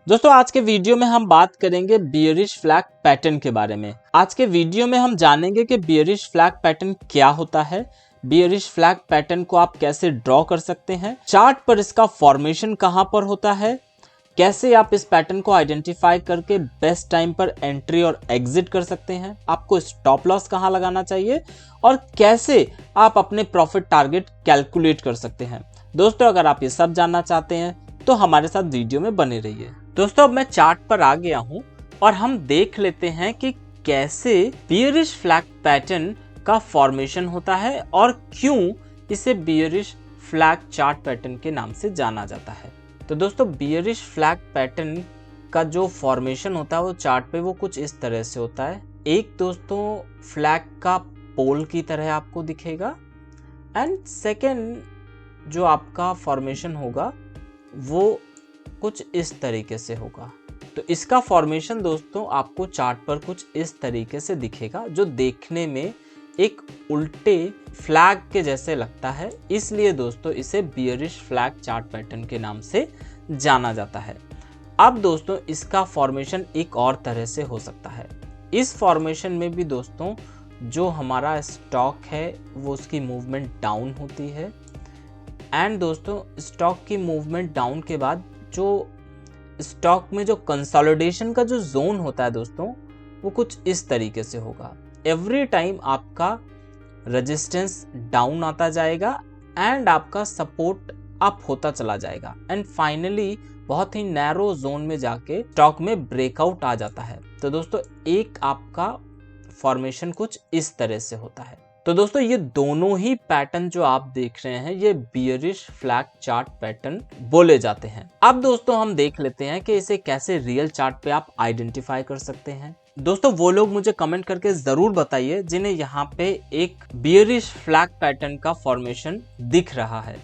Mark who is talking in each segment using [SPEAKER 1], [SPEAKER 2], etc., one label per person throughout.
[SPEAKER 1] दोस्तों आज के वीडियो में हम बात करेंगे बियरिश फ्लैग पैटर्न के बारे में। आज के वीडियो में हम जानेंगे कि बियरिश फ्लैग पैटर्न क्या होता है, बियरिश फ्लैग पैटर्न को आप कैसे ड्रॉ कर सकते हैं, चार्ट पर इसका फॉर्मेशन कहां पर होता है, कैसे आप इस पैटर्न को आइडेंटिफाई करके बेस्ट टाइम पर एंट्री और एग्जिट कर सकते हैं, आपको स्टॉप लॉस कहां लगाना चाहिए और कैसे आप अपने प्रॉफिट टारगेट कैलकुलेट कर सकते हैं। दोस्तों अगर आप ये सब जानना चाहते हैं तो हमारे साथ वीडियो में बने रहिए। दोस्तों अब मैं चार्ट पर आ गया हूं और हम देख लेते हैं कि कैसे बियरिश फ्लैग पैटर्न का फॉर्मेशन होता है और क्यों इसे बियरिश फ्लैग चार्ट पैटर्न के नाम से जाना जाता है। तो दोस्तों बियरिश फ्लैग पैटर्न का जो फॉर्मेशन होता है वो चार्ट पे वो कुछ इस तरह से होता है। एक दोस्तों फ्लैग का पोल की तरह आपको दिखेगा एंड सेकेंड जो आपका फॉर्मेशन होगा वो कुछ इस तरीके से होगा। तो इसका फॉर्मेशन दोस्तों आपको चार्ट पर कुछ इस तरीके से दिखेगा जो देखने में एक उल्टे फ्लैग के जैसे लगता है, इसलिए दोस्तों इसे बियरिश फ्लैग चार्ट पैटर्न के नाम से जाना जाता है। अब दोस्तों इसका फॉर्मेशन एक और तरह से हो सकता है। इस फॉर्मेशन में भी दोस्तों जो हमारा स्टॉक है वो उसकी मूवमेंट डाउन होती है एंड दोस्तों स्टॉक की मूवमेंट डाउन के बाद जो स्टॉक में जो कंसोलिडेशन का जो जोन होता है दोस्तों वो कुछ इस तरीके से होगा। एवरी टाइम आपका रेजिस्टेंस डाउन आता जाएगा एंड आपका सपोर्ट अप होता चला जाएगा एंड फाइनली बहुत ही नैरो जोन में जाके स्टॉक में ब्रेकआउट आ जाता है। तो दोस्तों एक आपका फॉर्मेशन कुछ इस तरह से होता है। तो दोस्तों ये दोनों ही पैटर्न जो आप देख रहे हैं ये बियरिश फ्लैग चार्ट पैटर्न बोले जाते हैं। अब दोस्तों हम देख लेते हैं कि इसे कैसे रियल चार्ट पे आप आइडेंटिफाई कर सकते हैं। दोस्तों वो लोग मुझे कमेंट करके जरूर बताइए जिन्हें यहाँ पे एक बियरिश फ्लैग पैटर्न का फॉर्मेशन दिख रहा है।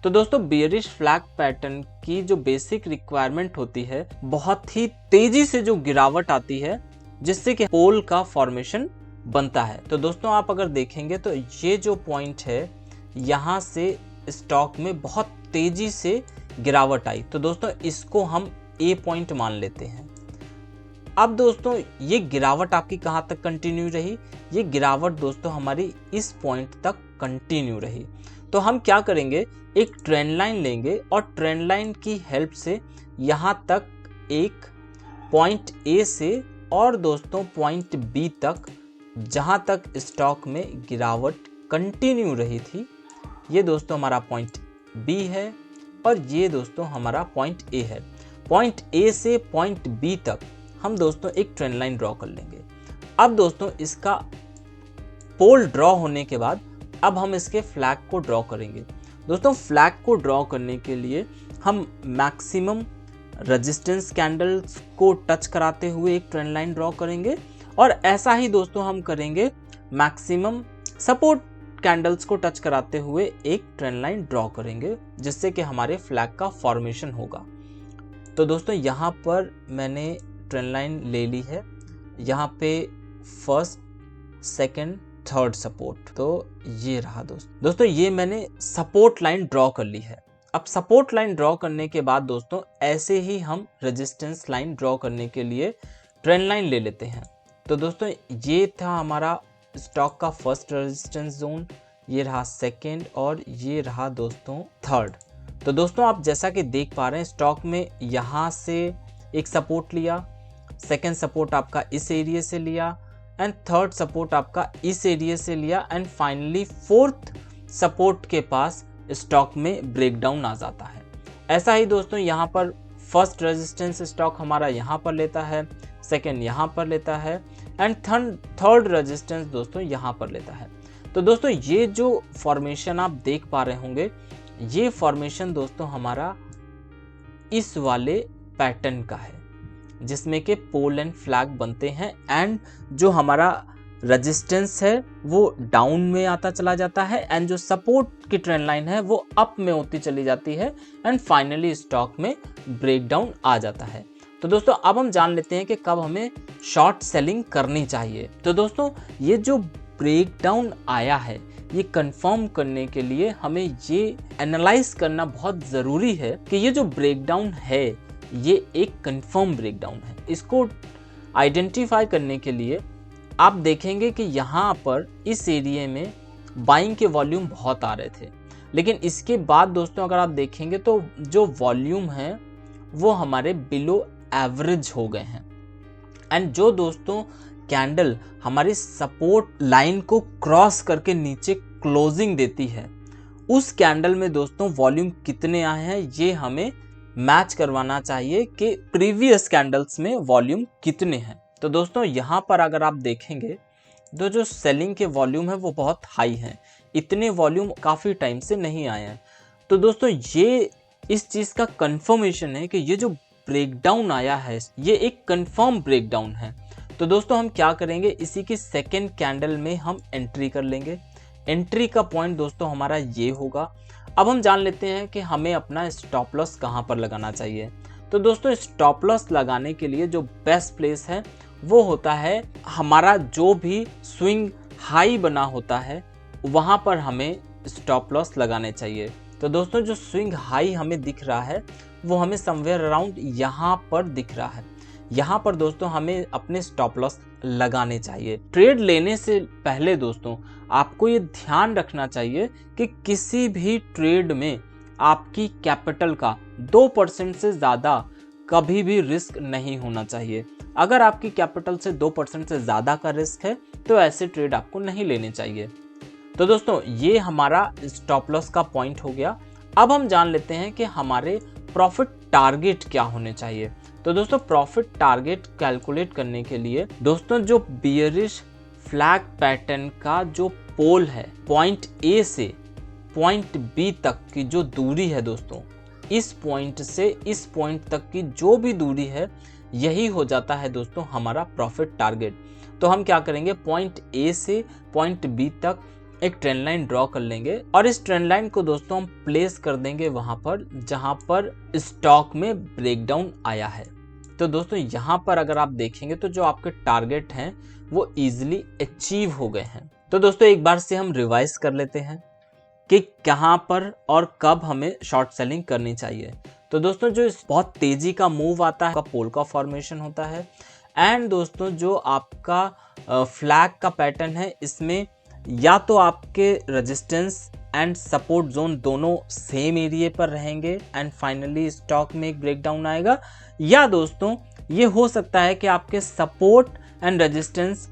[SPEAKER 1] तो दोस्तों बियरिश फ्लैग पैटर्न की जो बेसिक रिक्वायरमेंट होती है बहुत ही तेजी से जो गिरावट आती है जिससे कि पोल का फॉर्मेशन बनता है। तो दोस्तों आप अगर देखेंगे तो ये जो पॉइंट है यहाँ से स्टॉक में बहुत तेजी से गिरावट आई, तो दोस्तों इसको हम ए पॉइंट मान लेते हैं। अब दोस्तों ये गिरावट आपकी कहाँ तक कंटिन्यू रही, ये गिरावट दोस्तों हमारी इस पॉइंट तक कंटिन्यू रही। तो हम क्या करेंगे, एक ट्रेंड लाइन लेंगे और ट्रेंड लाइन की हेल्प से यहाँ तक एक पॉइंट ए से और दोस्तों पॉइंट बी तक जहां तक स्टॉक में गिरावट कंटिन्यू रही थी, ये दोस्तों हमारा पॉइंट बी है और ये दोस्तों हमारा पॉइंट ए है। पॉइंट ए से पॉइंट बी तक हम दोस्तों एक ट्रेंड लाइन ड्रॉ कर लेंगे। अब दोस्तों इसका पोल ड्रॉ होने के बाद अब हम इसके फ्लैग को ड्रॉ करेंगे। दोस्तों फ्लैग को ड्रॉ करने के लिए हम मैक्सिमम रेजिस्टेंस कैंडल्स को टच कराते हुए एक ट्रेंड लाइन ड्रॉ करेंगे और ऐसा ही दोस्तों हम करेंगे मैक्सिमम सपोर्ट कैंडल्स को टच कराते हुए एक ट्रेंड लाइन ड्रॉ करेंगे जिससे कि हमारे फ्लैग का फॉर्मेशन होगा। तो दोस्तों यहाँ पर मैंने ट्रेंड लाइन ले ली है, यहाँ पे फर्स्ट सेकंड थर्ड सपोर्ट, तो ये रहा दोस्तों ये मैंने सपोर्ट लाइन ड्रॉ कर ली है। अब सपोर्ट लाइन ड्रॉ करने के बाद दोस्तों ऐसे ही हम रेजिस्टेंस लाइन ड्रॉ करने के लिए ट्रेंड लाइन ले लेते हैं। तो दोस्तों ये था हमारा स्टॉक का फर्स्ट रेजिस्टेंस जोन, ये रहा सेकंड और ये रहा दोस्तों थर्ड। तो दोस्तों आप जैसा कि देख पा रहे हैं स्टॉक में यहाँ से एक सपोर्ट लिया, सेकंड सपोर्ट आपका इस एरिया से लिया एंड थर्ड सपोर्ट आपका इस एरिया से लिया एंड फाइनली फोर्थ सपोर्ट के पास स्टॉक में ब्रेकडाउन आ जाता है। ऐसा ही दोस्तों यहाँ पर फर्स्ट रेजिस्टेंस स्टॉक हमारा यहाँ पर लेता है, सेकेंड यहाँ पर लेता है एंड थर्ड रेजिस्टेंस दोस्तों यहाँ पर लेता है। तो दोस्तों ये जो फॉर्मेशन आप देख पा रहे होंगे ये फॉर्मेशन दोस्तों हमारा इस वाले पैटर्न का है जिसमें के पोल एंड फ्लैग बनते हैं एंड जो हमारा रेजिस्टेंस है वो डाउन में आता चला जाता है एंड जो सपोर्ट की ट्रेंड लाइन है वो अप में होती चली जाती है एंड फाइनली स्टॉक में ब्रेकडाउन आ जाता है। तो दोस्तों अब हम जान लेते हैं कि कब हमें शॉर्ट सेलिंग करनी चाहिए। तो दोस्तों ये जो ब्रेकडाउन आया है ये कंफर्म करने के लिए हमें ये एनालाइज करना बहुत ज़रूरी है कि ये जो ब्रेकडाउन है ये एक कंफर्म ब्रेकडाउन है। इसको आइडेंटिफाई करने के लिए आप देखेंगे कि यहाँ पर इस एरिया में बाइंग के वॉल्यूम बहुत आ रहे थे, लेकिन इसके बाद दोस्तों अगर आप देखेंगे तो जो वॉल्यूम है वो हमारे बिलो एवरेज हो गए हैं। एंड जो दोस्तों कैंडल हमारी सपोर्ट लाइन को क्रॉस करके नीचे क्लोजिंग देती है, उस कैंडल में दोस्तों वॉल्यूम कितने आए हैं ये हमें मैच करवाना चाहिए कि प्रीवियस कैंडल्स में वॉल्यूम कितने हैं। तो दोस्तों यहाँ पर अगर आप देखेंगे तो जो सेलिंग के वॉल्यूम है वो बहुत हाई हैं, इतने वॉल्यूम काफ़ी टाइम से नहीं आए हैं। तो दोस्तों ये इस चीज़ का कंफर्मेशन है कि ये जो ब्रेकडाउन आया है ये एक कंफर्म ब्रेकडाउन है। तो दोस्तों हम क्या करेंगे, इसी की सेकेंड कैंडल में हम एंट्री कर लेंगे। एंट्री का पॉइंट दोस्तों हमारा ये होगा। अब हम जान लेते हैं कि हमें अपना स्टॉप लॉस कहाँ पर लगाना चाहिए। तो दोस्तों स्टॉप लॉस लगाने के लिए जो बेस्ट प्लेस है वो होता है हमारा जो भी स्विंग हाई बना होता है वहाँ पर हमें स्टॉप लॉस लगाने चाहिए। तो दोस्तों जो स्विंग हाई हमें दिख रहा है वो हमें समवेयर अराउंड यहाँ पर दिख रहा है। यहाँ पर दोस्तों हमें अपने स्टॉप लॉस लगाने चाहिए। ट्रेड लेने से पहले दोस्तों आपको ये ध्यान रखना चाहिए कि किसी भी ट्रेड में आपकी कैपिटल का 2% से ज़्यादा कभी भी रिस्क नहीं होना चाहिए। अगर आपकी कैपिटल से 2% से ज़्यादा का रिस्क है तो ऐसे ट्रेड आपको नहीं लेने चाहिए। तो दोस्तों ये हमारा स्टॉप लॉस का पॉइंट हो गया। अब हम जान लेते हैं कि हमारे प्रॉफिट टारगेट क्या होने चाहिए। तो दोस्तों प्रॉफिट टारगेट कैलकुलेट करने के लिए दोस्तों जो बियरिश फ्लैग पैटर्न का जो पोल है पॉइंट ए से पॉइंट बी तक की जो दूरी है दोस्तों, इस पॉइंट से इस पॉइंट तक की जो भी दूरी है यही हो जाता है दोस्तों हमारा प्रॉफिट टारगेट। तो हम क्या करेंगे, पॉइंट ए से पॉइंट बी तक एक ट्रेंड लाइन ड्रॉ कर लेंगे और इस ट्रेंड लाइन को दोस्तों हम प्लेस कर देंगे वहां पर जहां पर स्टॉक में ब्रेकडाउन आया है। तो दोस्तों यहाँ पर अगर आप देखेंगे तो जो आपके टारगेट हैं वो इजीली अचीव हो गए हैं। तो दोस्तों एक बार से हम रिवाइज कर लेते हैं कि कहां पर और कब हमें शॉर्ट सेलिंग करनी चाहिए। तो दोस्तों जो बहुत तेजी का मूव आता है पोल का फॉर्मेशन होता है एंड दोस्तों जो आपका फ्लैग का पैटर्न है इसमें या तो आपके रेजिस्टेंस एंड सपोर्ट जोन दोनों सेम एरिया पर रहेंगे एंड फाइनली स्टॉक में एक ब्रेकडाउन आएगा, या दोस्तों ये हो सकता है कि आपके support and resistance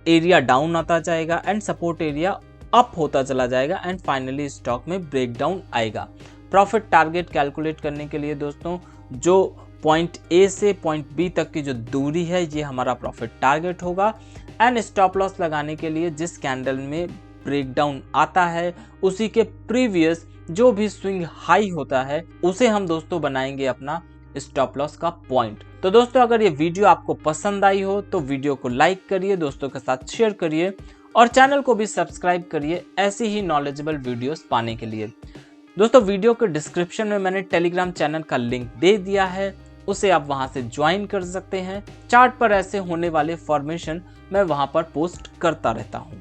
[SPEAKER 1] area down आता जाएगा एंड सपोर्ट एरिया अप होता चला जाएगा एंड फाइनली स्टॉक में ब्रेकडाउन आएगा। प्रॉफिट टारगेट कैलकुलेट करने के लिए दोस्तों जो पॉइंट ए से पॉइंट बी तक की जो दूरी है ये हमारा प्रॉफिट टारगेट होगा एंड स्टॉप लॉस लगाने के लिए जिस कैंडल में ब्रेकडाउन आता है उसी के प्रीवियस जो भी स्विंग हाई होता है उसे हम दोस्तों बनाएंगे अपना स्टॉप लॉस का पॉइंट। तो दोस्तों अगर ये वीडियो आपको पसंद आई हो तो वीडियो को लाइक करिए, दोस्तों के साथ शेयर करिए और चैनल को भी सब्सक्राइब करिए ऐसी ही नॉलेजेबल वीडियोस पाने के लिए। दोस्तों वीडियो के डिस्क्रिप्शन में मैंने टेलीग्राम चैनल का लिंक दे दिया है, उसे आप वहां से ज्वाइन कर सकते हैं। चार्ट पर ऐसे होने वाले फॉर्मेशन मैं वहां पर पोस्ट करता रहता हूं।